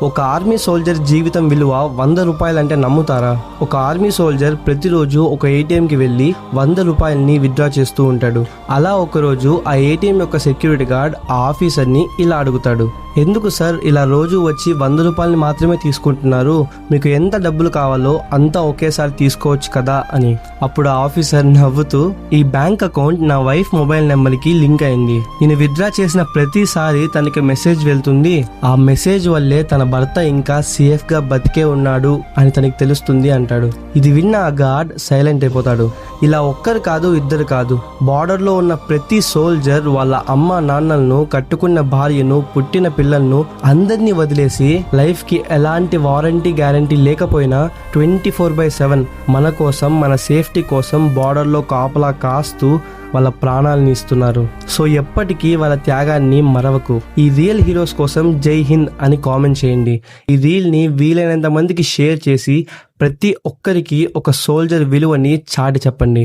ఒక army soldier జీవితం విలువ 100 రూపాయలంటే నమ్ముతారా? ఒక ఆర్మీ సోల్జర్ ప్రతిరోజు ఒక ఏటీఎంకి వెళ్ళి 100 రూపాయలని విత్డ్రా చేస్తూ ఉంటాడు. అలా ఒకరోజు ఆ ఏటీఎం యొక్క సెక్యూరిటీ గార్డ్ ఆ ఆఫీసర్ని ఇలా అడుగుతాడు, ఎందుకు సార్ ఇలా రోజు వచ్చి 100 రూపాయలని మాత్రమే తీసుకుంటున్నారు? మీకు ఎంత డబ్బులు కావాలో అంతా ఒకేసారి తీసుకోవచ్చు కదా అని. అప్పుడు ఆ ఆఫీసర్ నవ్వుతూ, ఈ బ్యాంక్ అకౌంట్ నా వైఫ్ మొబైల్ నెంబర్కి లింక్ అయింది. నేను విత్డ్రా చేసిన ప్రతిసారి తనకి మెసేజ్ వెళ్తుంది. ఆ మెసేజ్ వల్లే తన భర్త ఇంకా సేఫ్ గా బతికే ఉన్నాడు అని తనకి తెలుస్తుంది అంటాడు. ఇది విన్న ఆ గార్డ్ సైలెంట్ అయిపోతాడు. ఇలా ఒక్కరు కాదు, ఇద్దరు కాదు, బార్డర్ లో ఉన్న ప్రతి సోల్జర్ వాళ్ళ అమ్మ నాన్నలను, కట్టుకున్న భార్యను, పుట్టిన పిల్లలను అందరినీ వదిలేసి లైఫ్ కి ఎలాంటి వారంటీ గ్యారంటీ లేకపోయినా 24/7 మన కోసం, మన సేఫ్టీ కోసం బార్డర్ లో కాపలా కాస్తూ వాళ్ళ ప్రాణాలని ఇస్తున్నారు. సో ఎప్పటికీ వాళ్ళ త్యాగాన్ని మరవకు. ఈ రియల్ హీరోస్ కోసం జై హింద్ అని కామెంట్ చేయండి. ఈ రీల్ ని వీలైనంత మందికి షేర్ చేసి ప్రతి ఒక్కరికి ఒక సోల్జర్ విలువని చాటి చెప్పండి.